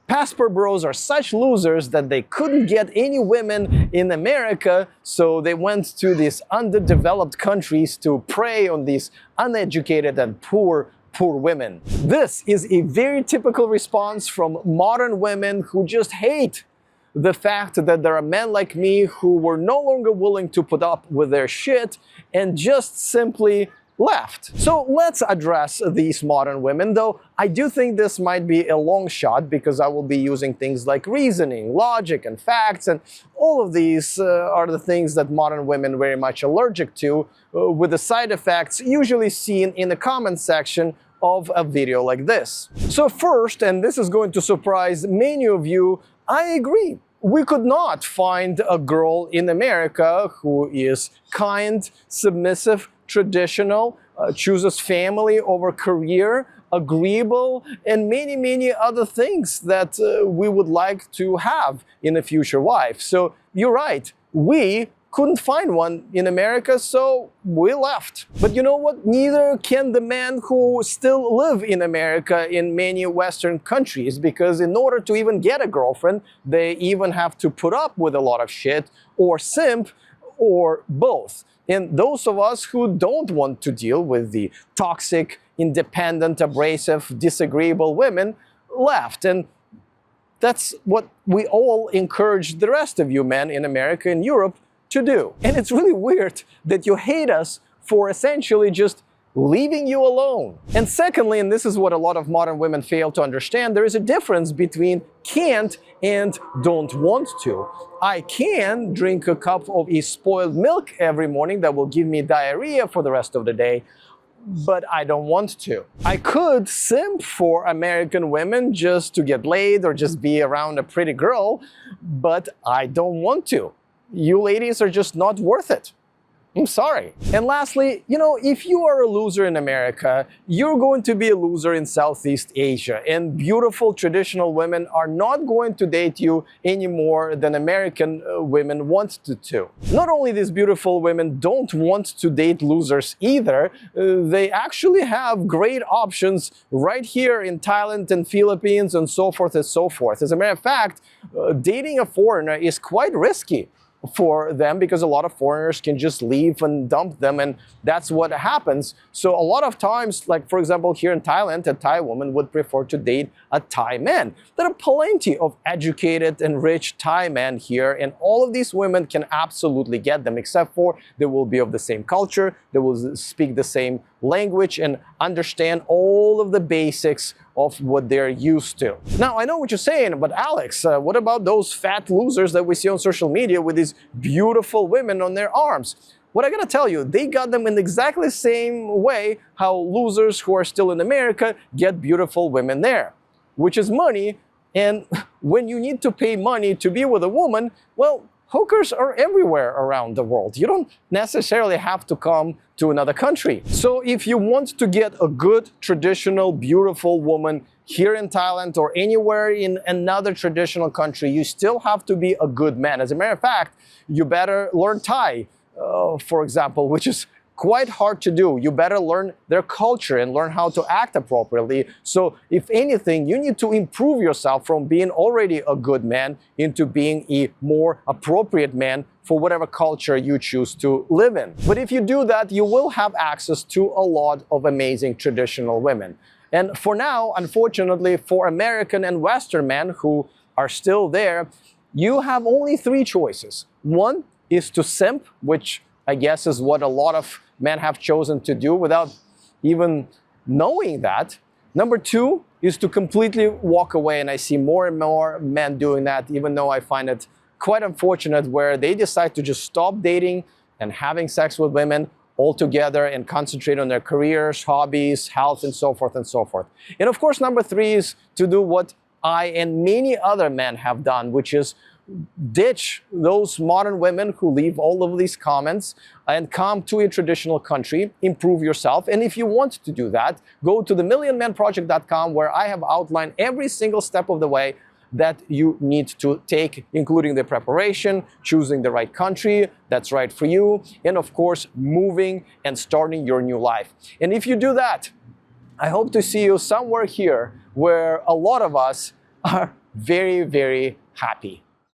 Passport bros are such losers that they couldn't get any women in America, so they went to these underdeveloped countries to prey on these uneducated and poor women. This is a very typical response from modern women who just hate the fact that there are men like me who were no longer willing to put up with their shit and just simply left. So let's address these modern women, though I do think this might be a long shot because I will be using things like reasoning, logic, and facts, and all of these are the things that modern women are very much allergic to, with the side effects usually seen in the comment section of a video like this. So first, and this is going to surprise many of you, I agree. We could not find a girl in America who is kind, submissive, traditional, chooses family over career, agreeable, and many other things that we would like to have in a future wife. So you're right, we couldn't find one in America, so we left. But you know what? Neither can the men who still live in America in many Western countries, because in order to even get a girlfriend, they even have to put up with a lot of shit, or simp, or both. And those of us who don't want to deal with the toxic, independent, abrasive, disagreeable women left. And that's what we all encourage the rest of you men in America and Europe to do. And it's really weird that you hate us for essentially just leaving you alone. And secondly, and this is what a lot of modern women fail to understand, there is a difference between can't and don't want to. I can drink a cup of spoiled milk every morning that will give me diarrhea for the rest of the day, but I don't want to. I could simp for American women just to get laid or just be around a pretty girl, but I don't want to. You ladies are just not worth it. I'm sorry. And lastly, you know, if you are a loser in America, you're going to be a loser in Southeast Asia. And beautiful traditional women are not going to date you any more than American women want to. Not only these beautiful women don't want to date losers either, they actually have great options right here in Thailand and Philippines and so forth and so forth. As a matter of fact, dating a foreigner is quite risky for them because a lot of foreigners can just leave and dump them, and that's what happens. So a lot of times, like for example here in Thailand, a Thai woman would prefer to date a Thai man. There are plenty of educated and rich Thai men here, and all of these women can absolutely get them, except for they will be of the same culture, they will speak the same language and understand all of the basics of what they're used to. Now, I know what you're saying, but Alex, what about those fat losers that we see on social media with these beautiful women on their arms? What I gotta tell you, they got them in exactly the same way how losers who are still in America get beautiful women there, which is money. And when you need to pay money to be with a woman, well, hookers are everywhere around the world. You don't necessarily have to come to another country. So if you want to get a good, traditional, beautiful woman here in Thailand or anywhere in another traditional country, you still have to be a good man. As a matter of fact, you better learn Thai, for example, which is quite hard to do. You better learn their culture and learn how to act appropriately. So if anything, you need to improve yourself from being already a good man into being a more appropriate man for whatever culture you choose to live in. But if you do that, you will have access to a lot of amazing traditional women. And for now, unfortunately, for American and Western men who are still there, you have only three choices. One is to simp, which I guess is what a lot of men have chosen to do without even knowing that. Number two is to completely walk away, and I see more and more men doing that, even though I find it quite unfortunate, where they decide to just stop dating and having sex with women altogether and concentrate on their careers, hobbies, health, and so forth and so forth. And of course, number three is to do what I and many other men have done, which is ditch those modern women who leave all of these comments and come to a traditional country, improve yourself. And if you want to do that, go to themillionmanproject.com, where I have outlined every single step of the way that you need to take, including the preparation, choosing the right country that's right for you, and of course, moving and starting your new life. And if you do that, I hope to see you somewhere here where a lot of us are very, very happy.